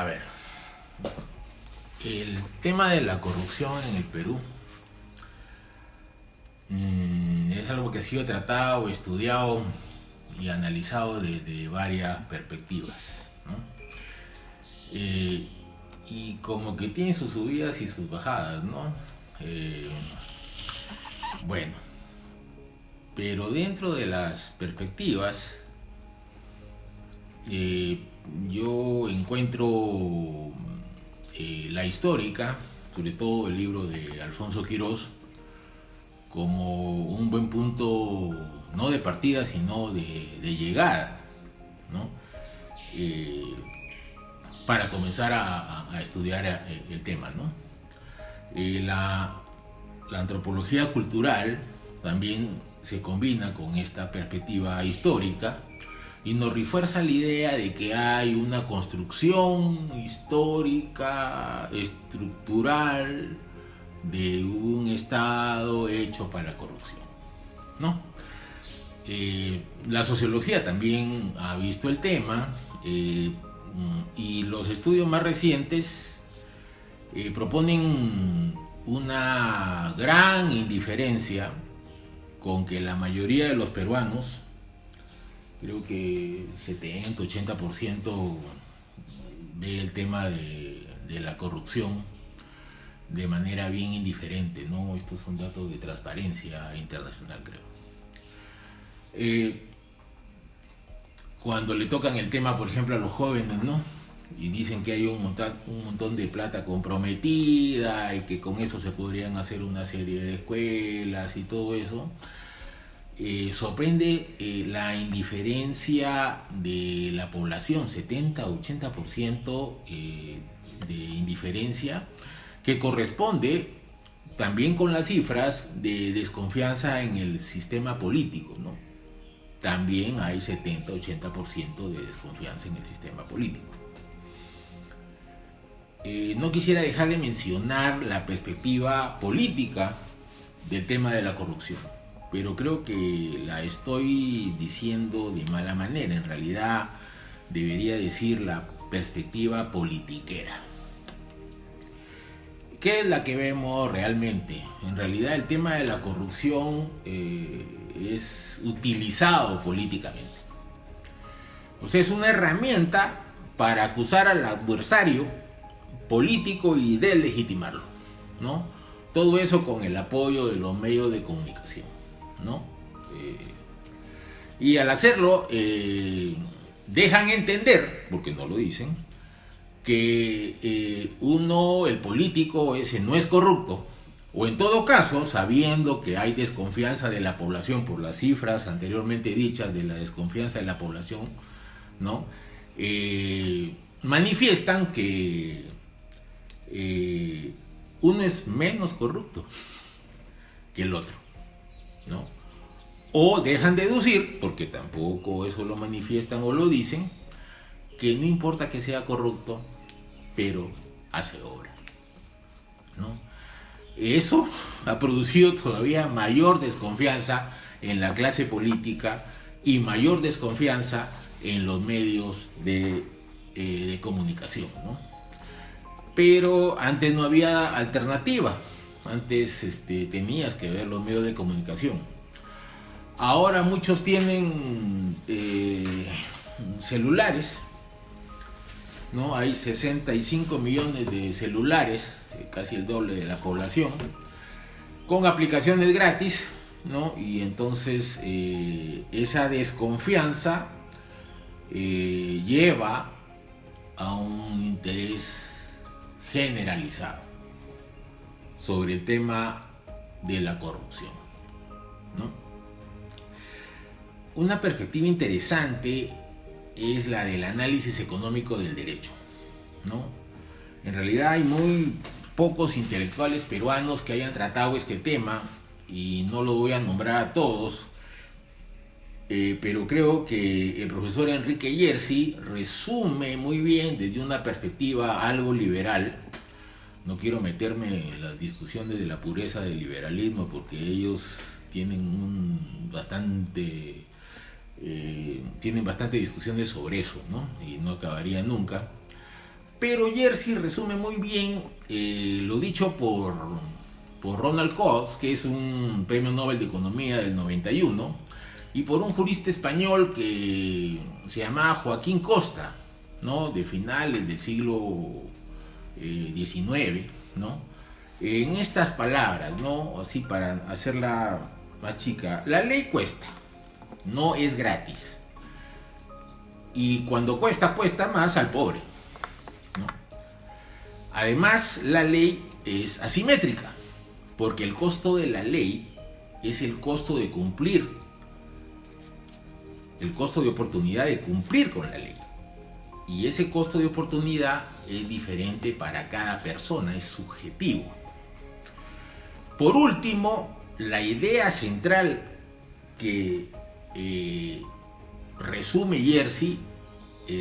A ver, el tema de la corrupción en el Perú es algo que ha sido tratado, estudiado y analizado desde varias perspectivas, ¿no? Y como que tiene sus subidas y sus bajadas, ¿no? Eh, bueno, pero dentro de las perspectivas, eh, yo encuentro la histórica, sobre todo el libro de Alfonso Quirós, como un buen punto no de partida sino de llegada, ¿no? Eh, para comenzar a estudiar el tema, ¿no? La antropología cultural también se combina con esta perspectiva histórica y nos refuerza la idea de que hay una construcción histórica, estructural, de un Estado hecho para la corrupción, ¿no? La sociología también ha visto el tema, y los estudios más recientes proponen una gran indiferencia con que la mayoría de los peruanos, creo que 70-80%, ve el tema de la corrupción de manera bien indiferente, ¿no? Estos son datos de Transparencia Internacional, creo. Cuando le tocan el tema, por ejemplo, a los jóvenes, ¿no? Y dicen que hay un montón de plata comprometida y que con eso se podrían hacer una serie de escuelas y todo eso. Sorprende la indiferencia de la población, 70-80% de indiferencia, que corresponde también con las cifras de desconfianza en el sistema político, ¿no? También hay 70-80% de desconfianza en el sistema político. No quisiera dejar de mencionar la perspectiva política del tema de la corrupción, pero creo que la estoy diciendo de mala manera. En realidad debería decir la perspectiva politiquera. ¿Qué es la que vemos realmente? En realidad el tema de la corrupción es utilizado políticamente. O sea, es una herramienta para acusar al adversario político y deslegitimarlo, ¿no? Todo eso con el apoyo de los medios de comunicación, ¿no? Y al hacerlo, dejan entender, porque no lo dicen, que el político ese no es corrupto, o en todo caso, sabiendo que hay desconfianza de la población por las cifras anteriormente dichas de la desconfianza de la población, ¿no? Manifiestan que uno es menos corrupto que el otro, ¿no? O dejan deducir, porque tampoco eso lo manifiestan o lo dicen, que no importa que sea corrupto, pero hace obra, ¿no? Eso ha producido todavía mayor desconfianza en la clase política y mayor desconfianza en los medios de comunicación, ¿no? Pero antes no había alternativa. Antes tenías que ver los medios de comunicación. Ahora muchos tienen celulares, ¿no? Hay 65 millones de celulares, casi el doble de la población, con aplicaciones gratis, ¿no? Y entonces esa desconfianza lleva a un interés generalizado sobre el tema de la corrupción, ¿no? Una perspectiva interesante es la del análisis económico del derecho, ¿no? En realidad hay muy pocos intelectuales peruanos que hayan tratado este tema y no lo voy a nombrar a todos, pero creo que el profesor Enrique Yersi resume muy bien desde una perspectiva algo liberal. No quiero meterme en las discusiones de la pureza del liberalismo porque ellos tienen bastante discusiones sobre eso, ¿no? Y no acabaría nunca. Pero Jersey resume muy bien lo dicho por Ronald Coase, que es un premio Nobel de Economía del 91, y por un jurista español que se llamaba Joaquín Costa, ¿no? De finales del siglo XIX, ¿no? En estas palabras, ¿no? Así para hacerla más chica, la ley cuesta, no es gratis. Y cuando cuesta, cuesta más al pobre, ¿no? Además, la ley es asimétrica, porque el costo de la ley es el costo de cumplir, el costo de oportunidad de cumplir con la ley. Y ese costo de oportunidad es diferente para cada persona, es subjetivo. Por último, la idea central que resume Jersey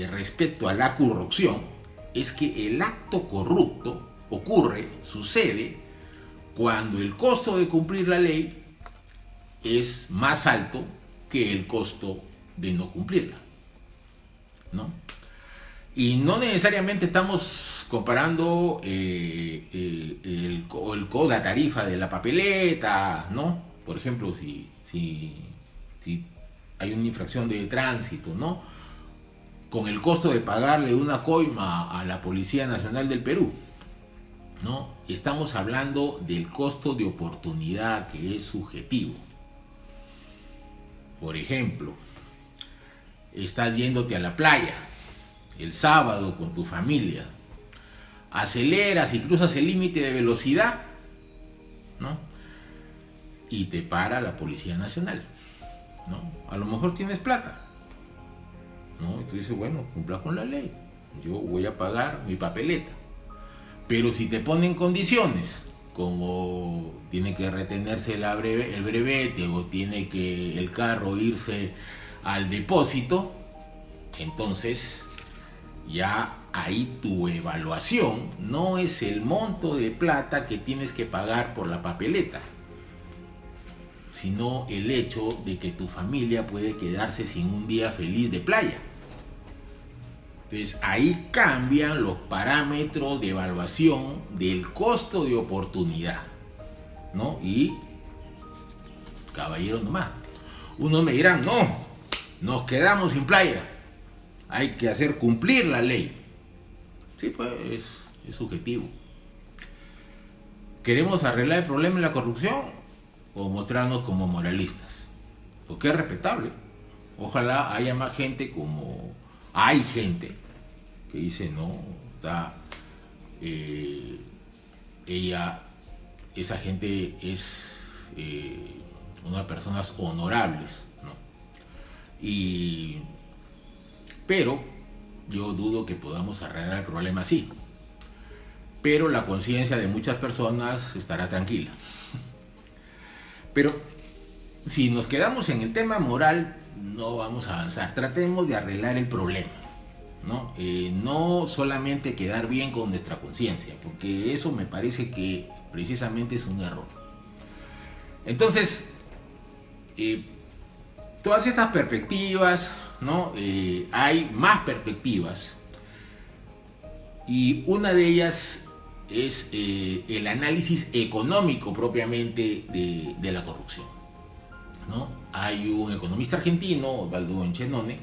respecto a la corrupción es que el acto corrupto sucede cuando el costo de cumplir la ley es más alto que el costo de no cumplirla, ¿no? Y no necesariamente estamos comparando la tarifa de la papeleta, ¿no? Por ejemplo, si hay una infracción de tránsito, ¿no? Con el costo de pagarle una coima a la Policía Nacional del Perú, ¿no? Estamos hablando del costo de oportunidad, que es subjetivo. Por ejemplo, estás yéndote a la playa el sábado con tu familia, aceleras y cruzas el límite de velocidad, ¿no? Y te para la Policía Nacional, ¿no? A lo mejor tienes plata, ¿no? Y tú dices, bueno, cumpla con la ley, yo voy a pagar mi papeleta. Pero si te ponen condiciones, como tiene que retenerse el brevete o tiene que el carro irse al depósito, entonces ya ahí tu evaluación no es el monto de plata que tienes que pagar por la papeleta, sino el hecho de que tu familia puede quedarse sin un día feliz de playa. Entonces ahí cambian los parámetros de evaluación del costo de oportunidad, ¿no? Y caballero nomás, unos me dirán, no, nos quedamos sin playa, hay que hacer cumplir la ley. Sí, pues es subjetivo. ¿Queremos arreglar el problema de la corrupción o mostrarnos como moralistas? Porque es respetable. Ojalá haya más gente como hay gente que dice, no, esa gente es unas personas honorables, ¿no? Pero yo dudo que podamos arreglar el problema así. Pero la conciencia de muchas personas estará tranquila. Pero si nos quedamos en el tema moral, no vamos a avanzar. Tratemos de arreglar el problema, ¿no? No solamente quedar bien con nuestra conciencia, porque eso me parece que precisamente es un error. Entonces, todas estas perspectivas, ¿no? Hay más perspectivas y una de ellas es el análisis económico propiamente de la corrupción, ¿no? Hay un economista argentino, Osvaldo Buonchenone,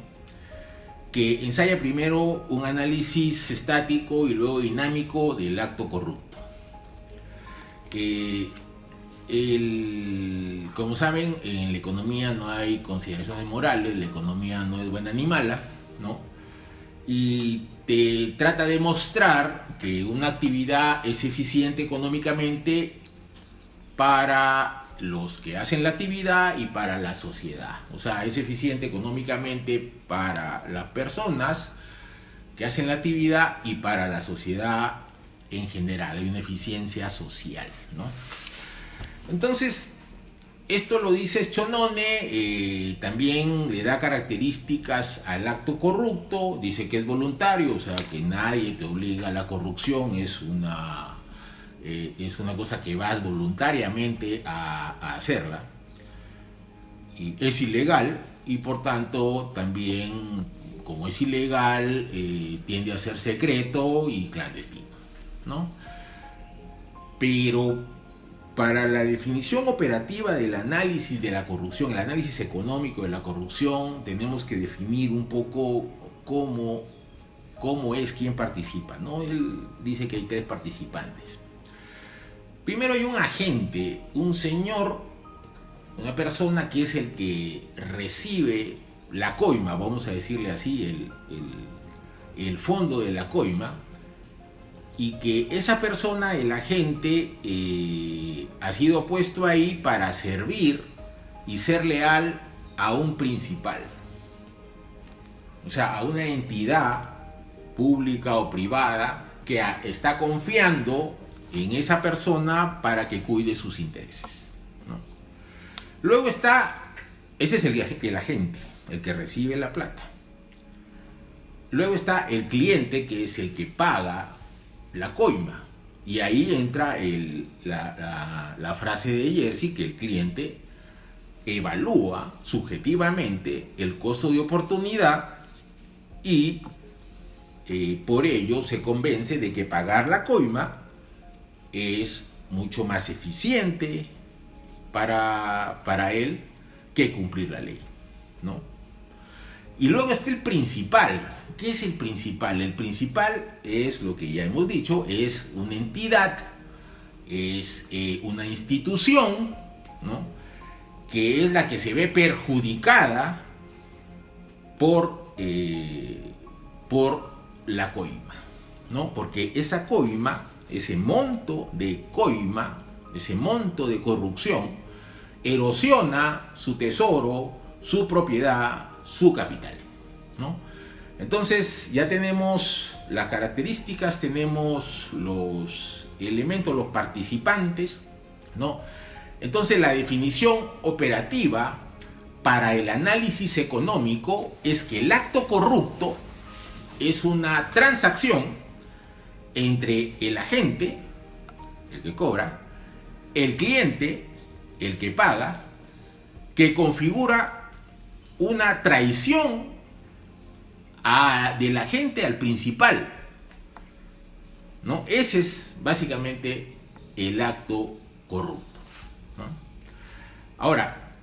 que ensaya primero un análisis estático y luego dinámico del acto corrupto. Como saben, en la economía no hay consideraciones morales, la economía no es buena ni mala, ¿no? Y te trata de mostrar que una actividad es eficiente económicamente para los que hacen la actividad y para la sociedad. O sea, es eficiente económicamente para las personas que hacen la actividad y para la sociedad en general. Hay una eficiencia social, ¿no? Entonces, esto lo dice Schonone, también le da características al acto corrupto, dice que es voluntario, o sea que nadie te obliga a la corrupción, es una cosa que vas voluntariamente a hacerla, y es ilegal y por tanto también como es ilegal, tiende a ser secreto y clandestino, ¿no? Pero para la definición operativa del análisis de la corrupción, el análisis económico de la corrupción, tenemos que definir un poco cómo es quien participa, ¿no? Él dice que hay 3 participantes. Primero hay un agente, un señor, una persona que es el que recibe la coima, vamos a decirle así, el fondo de la coima, y que esa persona, el agente, ha sido puesto ahí para servir y ser leal a un principal. O sea, a una entidad pública o privada que está confiando en esa persona para que cuide sus intereses, ¿no? Luego está, ese es el agente, el que recibe la plata. Luego está el cliente, que es el que paga la coima, y ahí entra la frase de Jerzy, que el cliente evalúa subjetivamente el costo de oportunidad y por ello se convence de que pagar la coima es mucho más eficiente para él que cumplir la ley, ¿no? Y luego está el principal. ¿Qué es el principal? El principal es lo que ya hemos dicho, es una entidad, es una institución, ¿no? Que es la que se ve perjudicada por la coima, ¿no? Porque esa coima, ese monto de coima, ese monto de corrupción, erosiona su tesoro, su propiedad, su capital, ¿no? Entonces ya tenemos las características, tenemos los elementos, los participantes, ¿no? Entonces la definición operativa para el análisis económico es que el acto corrupto es una transacción entre el agente, el que cobra, el cliente, el que paga, que configura una traición del agente al principal, ¿no? Ese es básicamente el acto corrupto, ¿no? Ahora,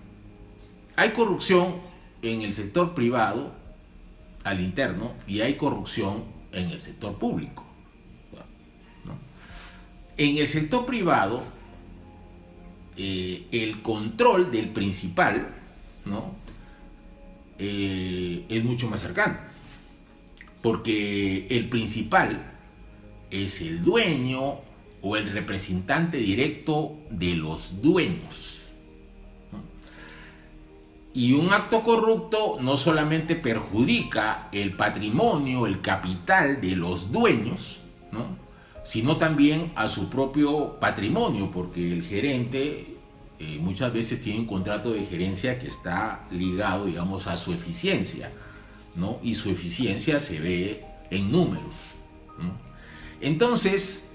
hay corrupción en el sector privado al interno y hay corrupción en el sector público, ¿no? En el sector privado, el control del principal, ¿no? Es mucho más cercano, porque el principal es el dueño o el representante directo de los dueños, ¿no? Y un acto corrupto no solamente perjudica el patrimonio, el capital de los dueños, ¿no? Sino también a su propio patrimonio, porque el gerente muchas veces tiene un contrato de gerencia que está ligado, digamos, a su eficiencia, ¿no? Y su eficiencia se ve en números, ¿no? Entonces,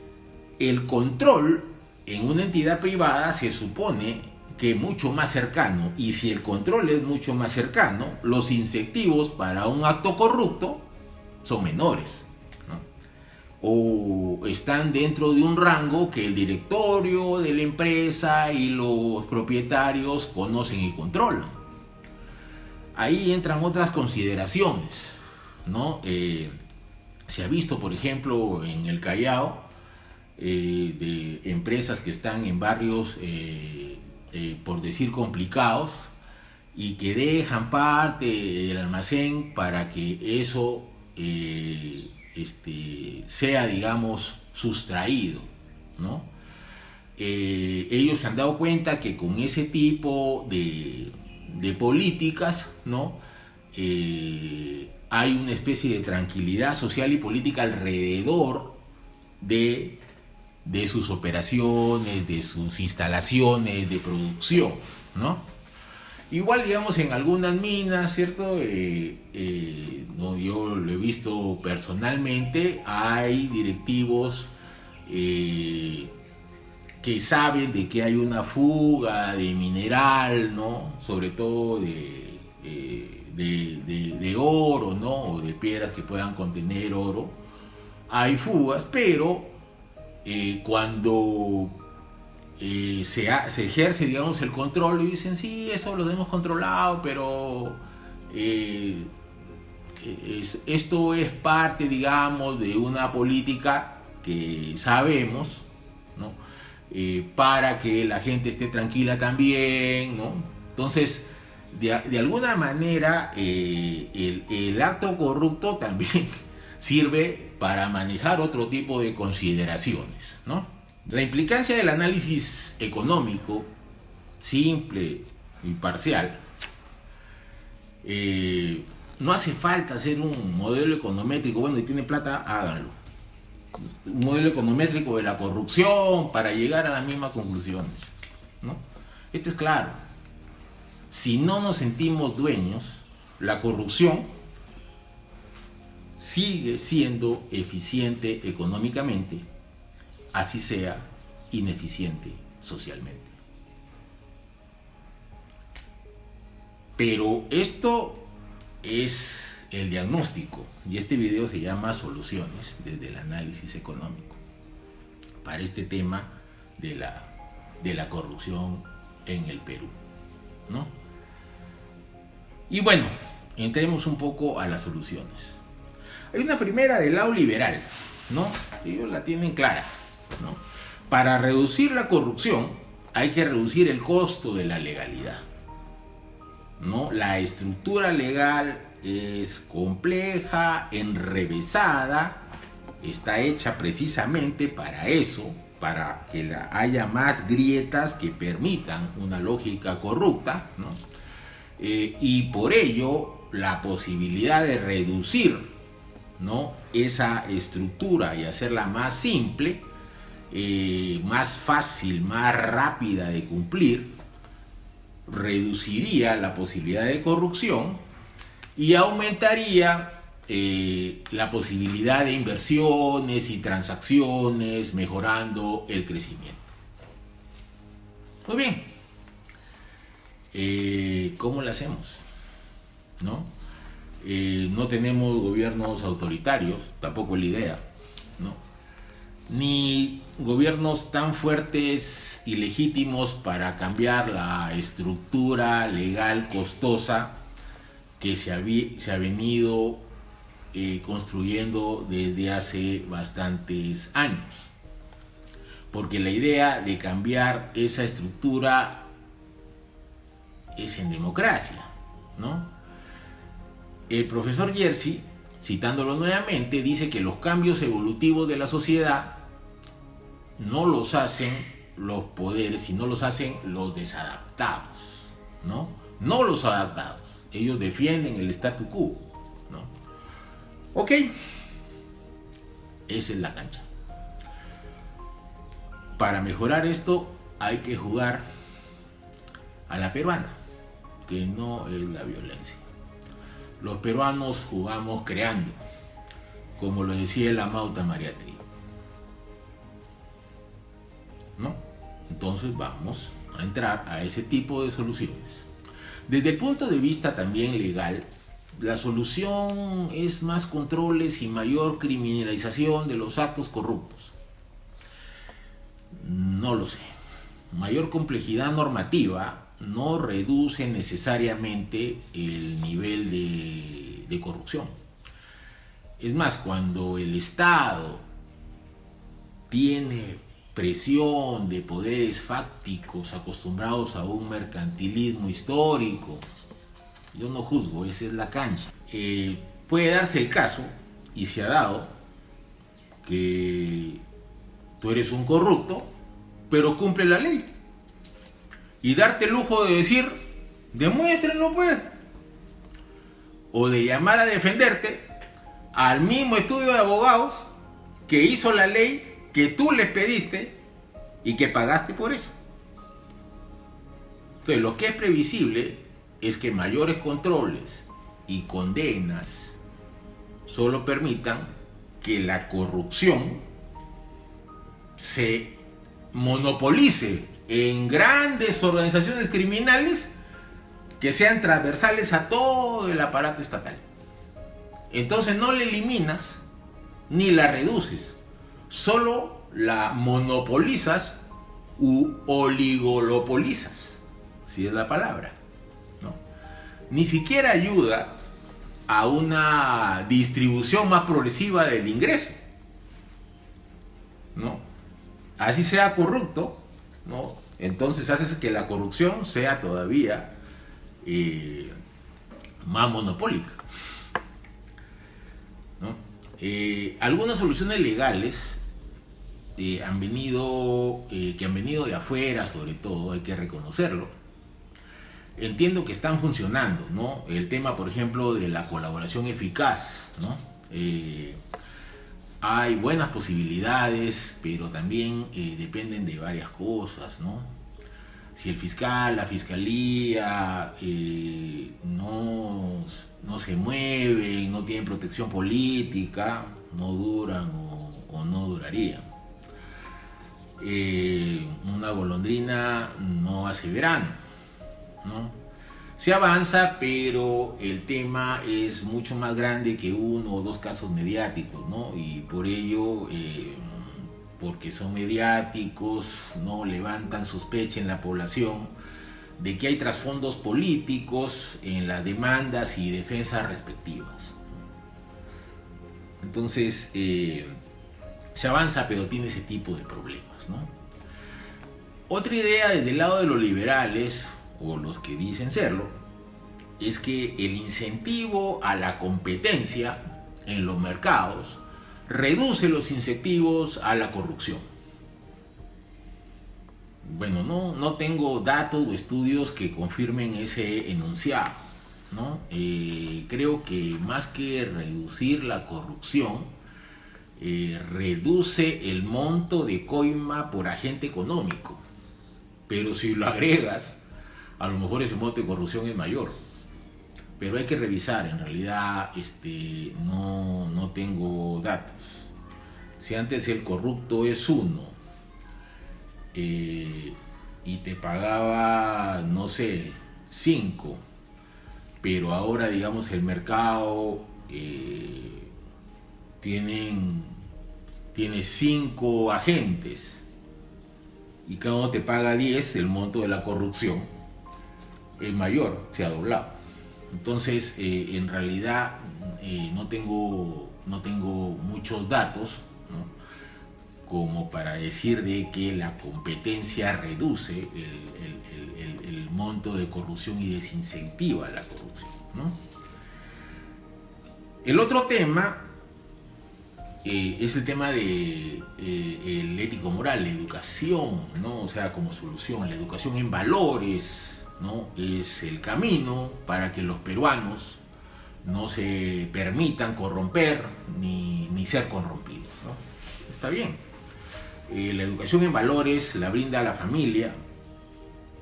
el control en una entidad privada se supone que es mucho más cercano, y si el control es mucho más cercano, los incentivos para un acto corrupto son menores, ¿no? O están dentro de un rango que el directorio de la empresa y los propietarios conocen y controlan. Ahí entran otras consideraciones, ¿no? Se ha visto, por ejemplo, en el Callao, de empresas que están en barrios, por decir, complicados, y que dejan parte del almacén para que eso sea, digamos, sustraído, ¿no? Ellos se han dado cuenta que con ese tipo de políticas, ¿no? Hay una especie de tranquilidad social y política alrededor de sus operaciones, de sus instalaciones de producción, ¿no? Igual, digamos, en algunas minas, ¿cierto? No, yo lo he visto personalmente, hay directivos que saben de que hay una fuga de mineral, ¿no? Sobre todo de oro, ¿no? O de piedras que puedan contener oro, hay fugas, pero cuando se ejerce, digamos, el control, y dicen, sí, eso lo hemos controlado, pero esto es parte, digamos, de una política que sabemos, ¿no? Para que la gente esté tranquila también, ¿no? Entonces, de alguna manera, el acto corrupto también sirve para manejar otro tipo de consideraciones, ¿no? La implicancia del análisis económico, simple y parcial, no hace falta hacer un modelo econométrico. Bueno, y tiene plata, háganlo. Un modelo econométrico de la corrupción para llegar a las mismas conclusiones, ¿no? Esto es claro. Si no nos sentimos dueños, la corrupción sigue siendo eficiente económicamente, así sea ineficiente socialmente. Pero esto es el diagnóstico, y este video se llama Soluciones desde el análisis económico para este tema de la corrupción en el Perú, ¿no? Y bueno, entremos un poco a las soluciones. Hay una primera del lado liberal, ¿no? Ellos la tienen clara, ¿no? Para reducir la corrupción hay que reducir el costo de la legalidad, ¿no? La estructura legal es compleja, enrevesada, está hecha precisamente para eso, para que haya más grietas que permitan una lógica corrupta, ¿no? Y por ello la posibilidad de reducir, ¿no?, esa estructura y hacerla más simple, más fácil, más rápida de cumplir, reduciría la posibilidad de corrupción y aumentaría la posibilidad de inversiones y transacciones, mejorando el crecimiento. Muy bien. ¿Cómo lo hacemos? ¿No? No tenemos gobiernos autoritarios, tampoco es la idea, ¿no? Ni gobiernos tan fuertes y legítimos para cambiar la estructura legal costosa que se ha venido construyendo desde hace bastantes años. Porque la idea de cambiar esa estructura es en democracia, ¿no? El profesor Jersey, citándolo nuevamente, dice que los cambios evolutivos de la sociedad no los hacen los poderes, sino los hacen los desadaptados, ¿no? No los adaptados. Ellos defienden el statu quo, ¿no? Ok, esa es la cancha. Para mejorar esto hay que jugar a la peruana, que no es la violencia. Los peruanos jugamos creando, como lo decía la Mauta María Trío, ¿no? Entonces vamos a entrar a ese tipo de soluciones. Desde el punto de vista también legal, la solución es más controles y mayor criminalización de los actos corruptos. No lo sé. Mayor complejidad normativa no reduce necesariamente el nivel de corrupción. Es más, cuando el Estado tiene presión de poderes fácticos acostumbrados a un mercantilismo histórico, yo no juzgo, esa es la cancha. Puede darse el caso, y se ha dado, que tú eres un corrupto, pero cumple la ley. Y darte el lujo de decir, demuéstrenlo pues. O de llamar a defenderte al mismo estudio de abogados que hizo la ley que tú les pediste y que pagaste por eso. Entonces, lo que es previsible es que mayores controles y condenas solo permitan que la corrupción se monopolice en grandes organizaciones criminales que sean transversales a todo el aparato estatal. Entonces no la eliminas ni la reduces, solo la monopolizas u oligolopolizas, si es la palabra, ¿no? Ni siquiera ayuda a una distribución más progresiva del ingreso, ¿no? Así sea corrupto, ¿no? Entonces haces que la corrupción sea todavía más monopólica, ¿no? Algunas soluciones legales que han venido de afuera, sobre todo, hay que reconocerlo. Entiendo que están funcionando, ¿no? El tema, por ejemplo, de la colaboración eficaz, ¿no? Hay buenas posibilidades, pero también dependen de varias cosas, ¿no? Si el fiscal, la fiscalía no se mueven, no tienen protección política, no duran o no durarían. Una golondrina no hace verano, ¿no? Se avanza, pero el tema es mucho más grande que uno o dos casos mediáticos, ¿no? Y por ello, porque son mediáticos, ¿no? Levantan sospecha en la población de que hay trasfondos políticos en las demandas y defensas respectivas. Entonces, se avanza, pero tiene ese tipo de problemas, ¿no? Otra idea desde el lado de los liberales, o los que dicen serlo, es que el incentivo a la competencia en los mercados reduce los incentivos a la corrupción. Bueno, no tengo datos o estudios que confirmen ese enunciado, ¿no? Creo que más que reducir la corrupción, reduce el monto de coima por agente económico. Pero si lo agregas, a lo mejor ese monto de corrupción es mayor. Pero hay que revisar, en realidad no tengo datos. Si antes el corrupto es 1 y te pagaba, no sé, 5, pero ahora, digamos, el mercado tiene 5 agentes y cada uno te paga 10, el monto de la corrupción es mayor, se ha doblado. Entonces, en realidad no tengo muchos datos, ¿no? Como para decir de que la competencia reduce el monto de corrupción y desincentiva la corrupción, ¿no? El otro tema es el tema de el ético-moral, la educación, ¿no? O sea, como solución, la educación en valores, ¿no? Es el camino para que los peruanos no se permitan corromper ni ser corrompidos, ¿no? Está bien. La educación en valores la brinda la familia,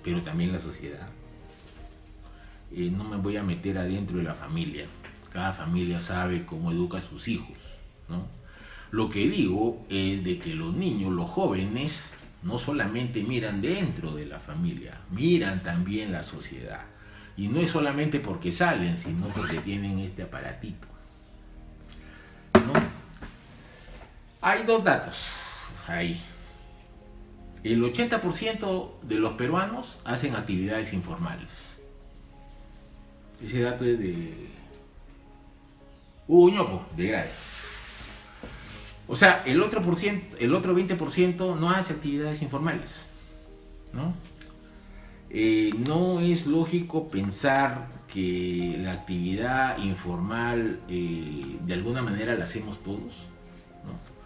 pero también la sociedad. No me voy a meter adentro de la familia. Cada familia sabe cómo educa a sus hijos, ¿no? Lo que digo es de que los niños, los jóvenes, no solamente miran dentro de la familia, miran también la sociedad. Y no es solamente porque salen, sino porque tienen este aparatito, ¿no? Hay 2 datos ahí. El 80% de los peruanos hacen actividades informales. Ese dato es de ñopo, de grave. O sea, el otro 20% no hace actividades informales, ¿no? No es lógico pensar que la actividad informal de alguna manera la hacemos todos, ¿no?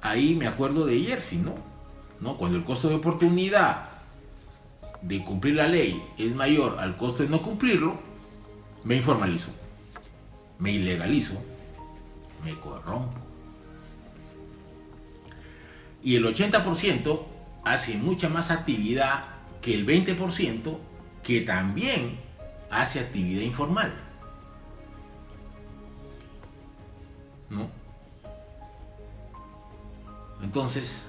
Ahí me acuerdo de Jersey, ¿no? Cuando el costo de oportunidad de cumplir la ley es mayor al costo de no cumplirlo, me informalizo, me ilegalizo, me corrompo. Y el 80% hace mucha más actividad que el 20% que también hace actividad informal, ¿no? Entonces,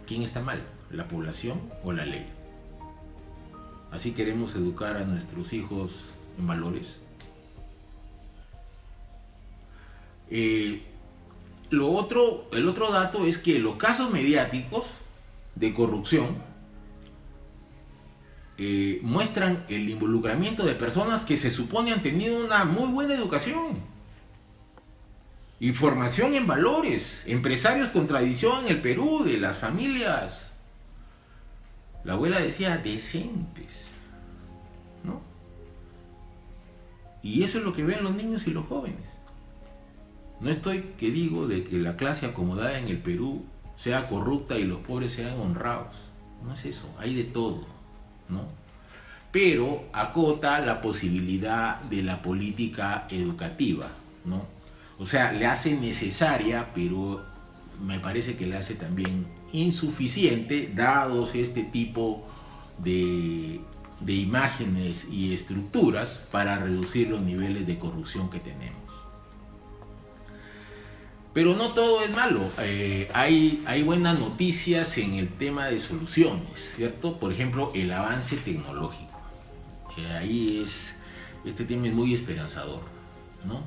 ¿quién está mal? ¿La población o la ley? ¿Así queremos educar a nuestros hijos en valores? El otro dato es que los casos mediáticos de corrupción muestran el involucramiento de personas que se supone han tenido una muy buena educación y formación en valores, empresarios con tradición en el Perú, de las familias, la abuela decía, decentes, ¿no? Y eso es lo que ven los niños y los jóvenes. No estoy que digo de que la clase acomodada en el Perú sea corrupta y los pobres sean honrados. No es eso, hay de todo, ¿no? Pero acota la posibilidad de la política educativa, ¿no? O sea, le hace necesaria, pero me parece que le hace también insuficiente, dados este tipo de imágenes y estructuras para reducir los niveles de corrupción que tenemos. Pero no todo es malo, hay buenas noticias en el tema de soluciones, ¿cierto? Por ejemplo, el avance tecnológico. Este tema es muy esperanzador, ¿no?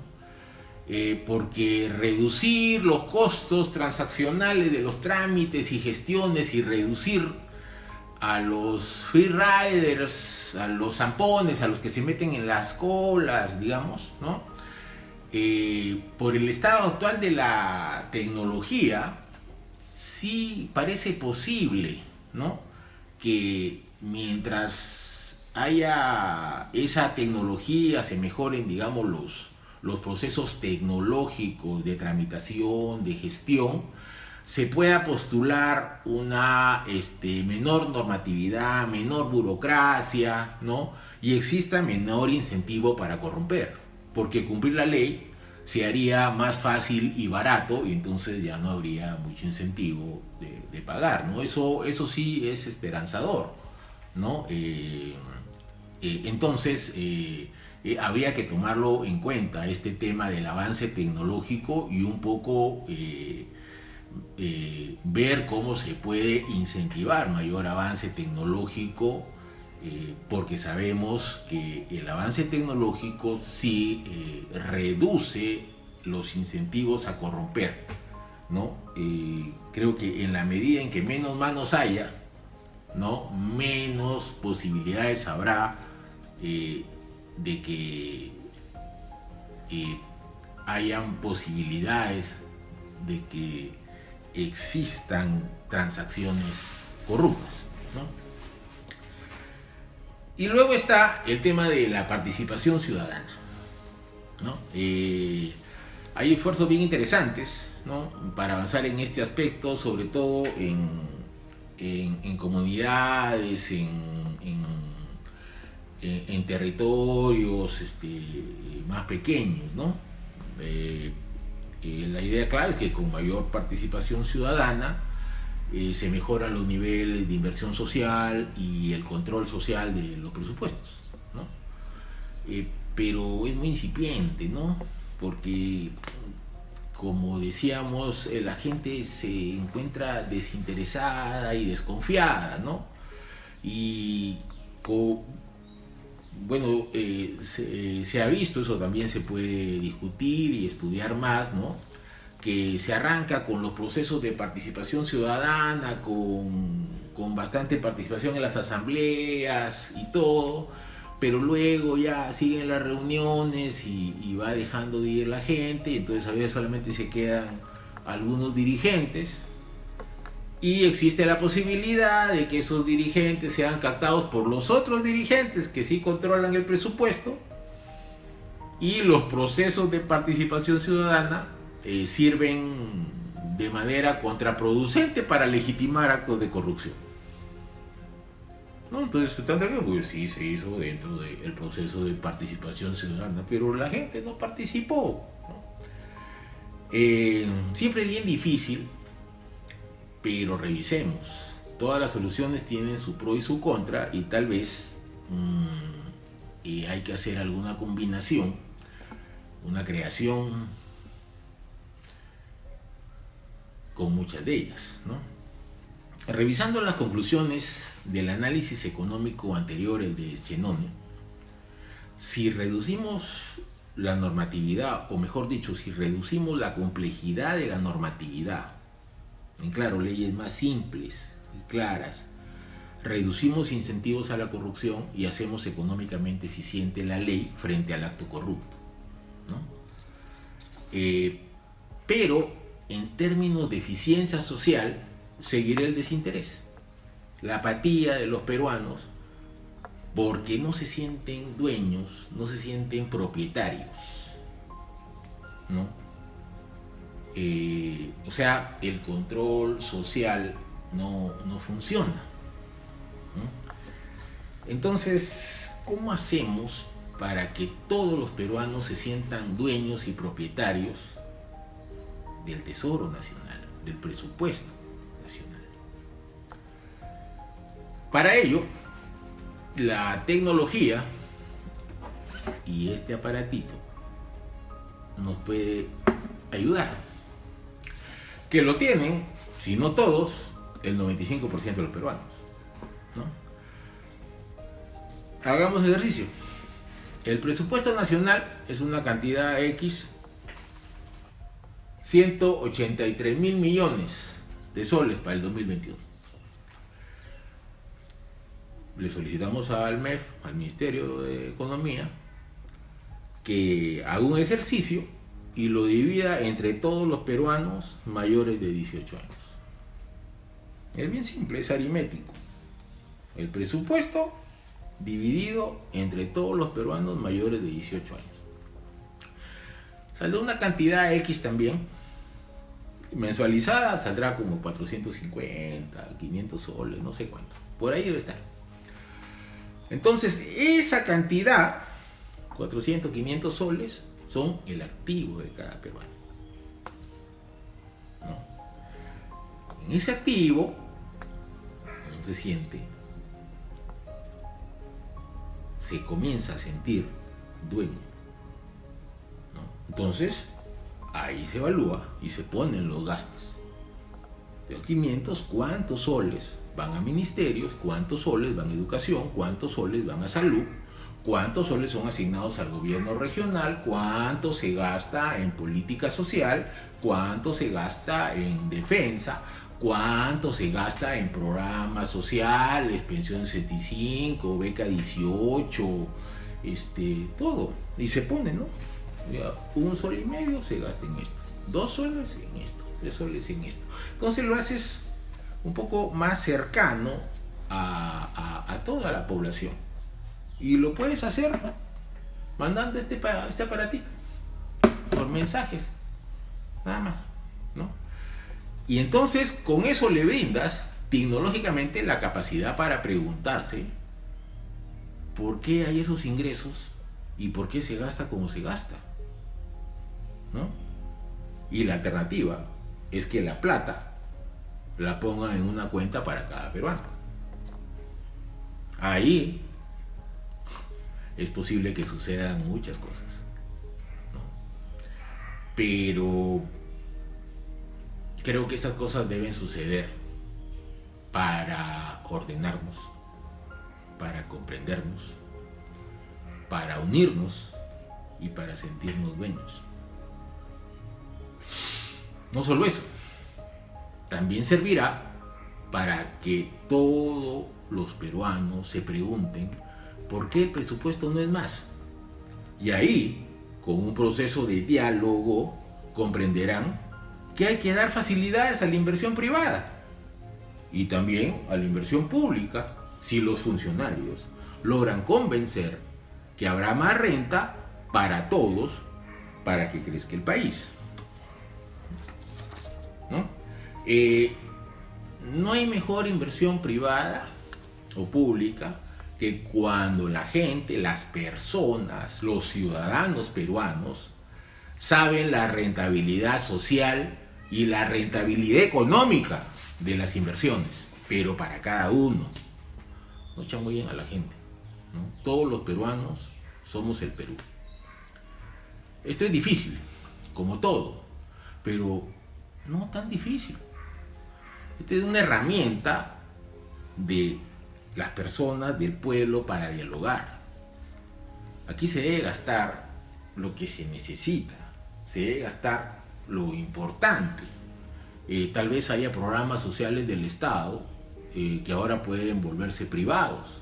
Porque reducir los costos transaccionales de los trámites y gestiones y reducir a los freeriders, a los zampones, a los que se meten en las colas, digamos, ¿no? Por el estado actual de la tecnología, sí parece posible, ¿no? Que mientras haya esa tecnología, se mejoren, digamos, los procesos tecnológicos de tramitación, de gestión, se pueda postular una menor normatividad, menor burocracia, ¿no? Y exista menor incentivo para corromper. Porque cumplir la ley se haría más fácil y barato y entonces ya no habría mucho incentivo de pagar, ¿no? Eso sí es esperanzador, ¿no? Entonces habría que tomarlo en cuenta, este tema del avance tecnológico, y un poco ver cómo se puede incentivar mayor avance tecnológico, porque sabemos que el avance tecnológico sí reduce los incentivos a corromper, ¿no? Creo que en la medida en que menos manos haya, ¿no?, menos posibilidades habrá de que hayan posibilidades de que existan transacciones corruptas, ¿no? Y luego está el tema de la participación ciudadana, ¿no? Hay esfuerzos bien interesantes, ¿no?, para avanzar en este aspecto, sobre todo en comunidades, en territorios más pequeños, ¿no? La idea clave es que con mayor participación ciudadana se mejoran los niveles de inversión social y el control social de los presupuestos, ¿no? Pero es muy incipiente, ¿no? Porque, como decíamos, la gente se encuentra desinteresada y desconfiada, ¿no? Y bueno, se ha visto, eso también se puede discutir y estudiar más, ¿no?, que se arranca con los procesos de participación ciudadana, con bastante participación en las asambleas y todo, pero luego ya siguen las reuniones y va dejando de ir la gente, y entonces a veces solamente se quedan algunos dirigentes, y existe la posibilidad de que esos dirigentes sean captados por los otros dirigentes que sí controlan el presupuesto, y los procesos de participación ciudadana sirven de manera contraproducente para legitimar actos de corrupción, ¿no? Entonces, pues sí, se hizo dentro del proceso de participación ciudadana, pero la gente no participó, ¿no? Siempre es bien difícil, pero revisemos. Todas las soluciones tienen su pro y su contra, y tal vez hay que hacer alguna combinación, una creación con muchas de ellas, ¿no? Revisando las conclusiones del análisis económico anterior, el de Schenone, si reducimos la normatividad, o mejor dicho, si reducimos la complejidad de la normatividad, en claro, leyes más simples y claras, reducimos incentivos a la corrupción y hacemos económicamente eficiente la ley frente al acto corrupto, ¿no? Pero en términos de eficiencia social, seguirá el desinterés, la apatía de los peruanos, porque no se sienten dueños, no se sienten propietarios, ¿no? O sea, el control social no funciona, ¿no? Entonces, ¿cómo hacemos para que todos los peruanos se sientan dueños y propietarios del Tesoro Nacional, del presupuesto nacional? Para ello, la tecnología y este aparatito nos puede ayudar. Que lo tienen, si no todos, el 95% de los peruanos, ¿no? Hagamos ejercicio. El presupuesto nacional es una cantidad X, 183.000 millones de soles para el 2021. Le solicitamos al MEF, al Ministerio de Economía, que haga un ejercicio y lo divida entre todos los peruanos mayores de 18 años. Es bien simple, es aritmético. El presupuesto dividido entre todos los peruanos mayores de 18 años. Saldrá una cantidad X también. Mensualizada saldrá como 450, 500 soles, no sé cuánto. Por ahí debe estar. Entonces, esa cantidad, 400, 500 soles, son el activo de cada peruano, ¿no? En ese activo no se siente, se comienza a sentir dueño, ¿no? Entonces, ahí se evalúa y se ponen los gastos. De los 500, ¿cuántos soles van a ministerios? ¿Cuántos soles van a educación? ¿Cuántos soles van a salud? ¿Cuántos soles son asignados al gobierno regional? ¿Cuánto se gasta en política social? ¿Cuánto se gasta en defensa? ¿Cuánto se gasta en programas sociales, pensión 65, beca 18, todo? Y se pone, ¿no? 1,5 soles se gasta en esto, 2 soles en esto, 3 soles en esto. Entonces lo haces un poco más cercano a toda la población. Y lo puedes hacer mandando este aparatito por mensajes, nada más, ¿no? Y entonces con eso le brindas tecnológicamente la capacidad para preguntarse por qué hay esos ingresos y por qué se gasta como se gasta, ¿no? Y la alternativa es que la plata la pongan en una cuenta para cada peruano. Ahí es posible que sucedan muchas cosas, ¿no? Pero creo que esas cosas deben suceder para ordenarnos, para comprendernos, para unirnos y para sentirnos dueños. No solo eso, también servirá para que todos los peruanos se pregunten por qué el presupuesto no es más. Y ahí, con un proceso de diálogo, comprenderán que hay que dar facilidades a la inversión privada y también a la inversión pública si los funcionarios logran convencer que habrá más renta para todos para que crezca el país, ¿no? No hay mejor inversión privada o pública que cuando la gente, las personas, los ciudadanos peruanos saben la rentabilidad social y la rentabilidad económica de las inversiones, pero para cada uno. No echa muy bien a la gente, ¿no? Todos los peruanos somos el Perú. Esto es difícil, como todo, pero no tan difícil. Esta es una herramienta de las personas, del pueblo, para dialogar. Aquí se debe gastar lo que se necesita, se debe gastar lo importante. Tal vez haya programas sociales del Estado que ahora pueden volverse privados,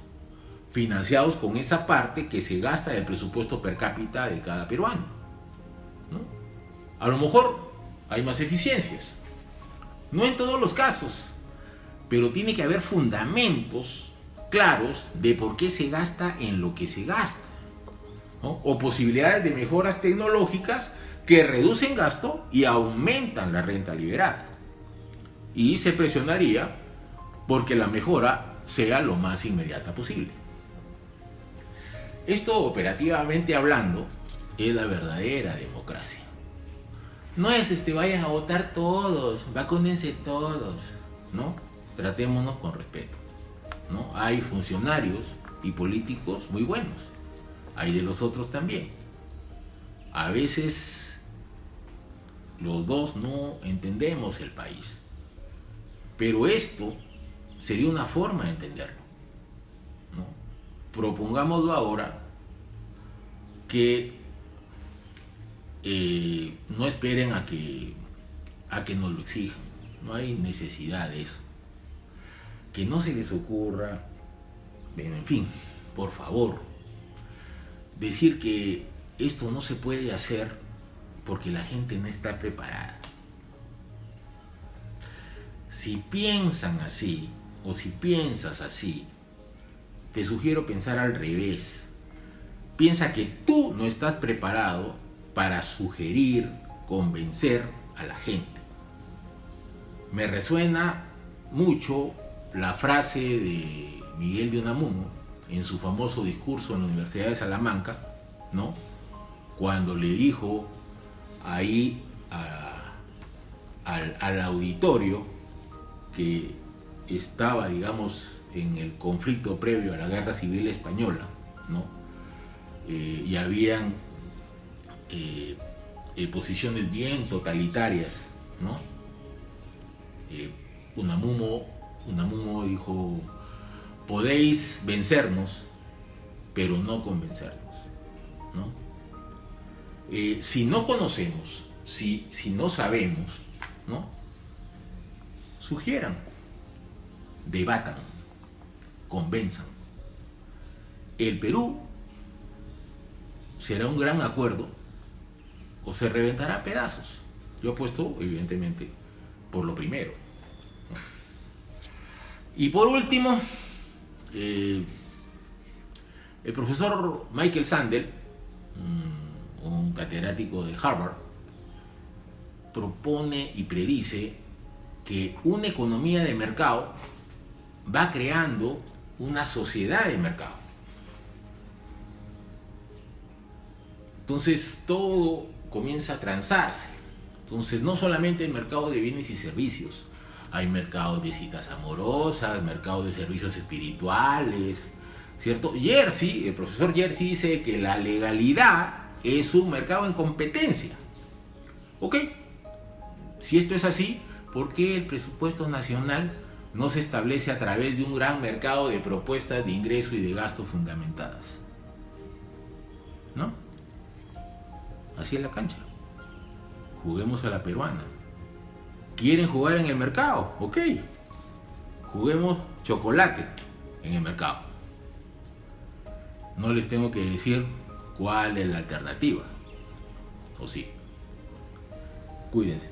financiados con esa parte que se gasta del presupuesto per cápita de cada peruano, ¿no? A lo mejor hay más eficiencias, no en todos los casos, pero tiene que haber fundamentos claros de por qué se gasta en lo que se gasta, ¿no? O posibilidades de mejoras tecnológicas que reducen gasto y aumentan la renta liberada. Y se presionaría porque la mejora sea lo más inmediata posible. Esto, operativamente hablando, es la verdadera democracia. No es vayan a votar todos, vacúnense todos, ¿no? Tratémonos con respeto, ¿no? Hay funcionarios y políticos muy buenos, hay de los otros también. A veces los dos no entendemos el país, pero esto sería una forma de entenderlo, ¿no? Propongámoslo ahora, que no esperen a que nos lo exijan, no hay necesidad de eso. Que no se les ocurra, en fin, por favor, decir que esto no se puede hacer porque la gente no está preparada. Si piensan así, o si piensas así, te sugiero pensar al revés. Piensa que tú no estás preparado para sugerir, convencer a la gente. Me resuena mucho la frase de Miguel de Unamuno en su famoso discurso en la Universidad de Salamanca, ¿no? Cuando le dijo ahí al auditorio que estaba, digamos, en el conflicto previo a la Guerra Civil Española, ¿no? Y habían posiciones bien totalitarias, ¿no? Unamuno dijo: podéis vencernos, pero no convencernos, ¿no? Si no conocemos, si no sabemos, ¿no? Sugieran, debatan, convenzan. El Perú será un gran acuerdo o se reventará a pedazos. Yo apuesto, evidentemente, por lo primero, ¿no? Y por último, el profesor Michael Sandel, un catedrático de Harvard, propone y predice que una economía de mercado va creando una sociedad de mercado. Entonces todo comienza a transarse. Entonces no solamente hay mercado de bienes y servicios, hay mercado de citas amorosas, mercado de servicios espirituales, ¿cierto? El profesor Jersey dice que la legalidad es un mercado en competencia. ¿Ok? Si esto es así, ¿por qué el presupuesto nacional no se establece a través de un gran mercado de propuestas de ingreso y de gasto fundamentadas? ¿No? Así es la cancha. Juguemos a la peruana. ¿Quieren jugar en el mercado? Ok. Juguemos chocolate en el mercado. No les tengo que decir cuál es la alternativa. ¿O sí? Cuídense.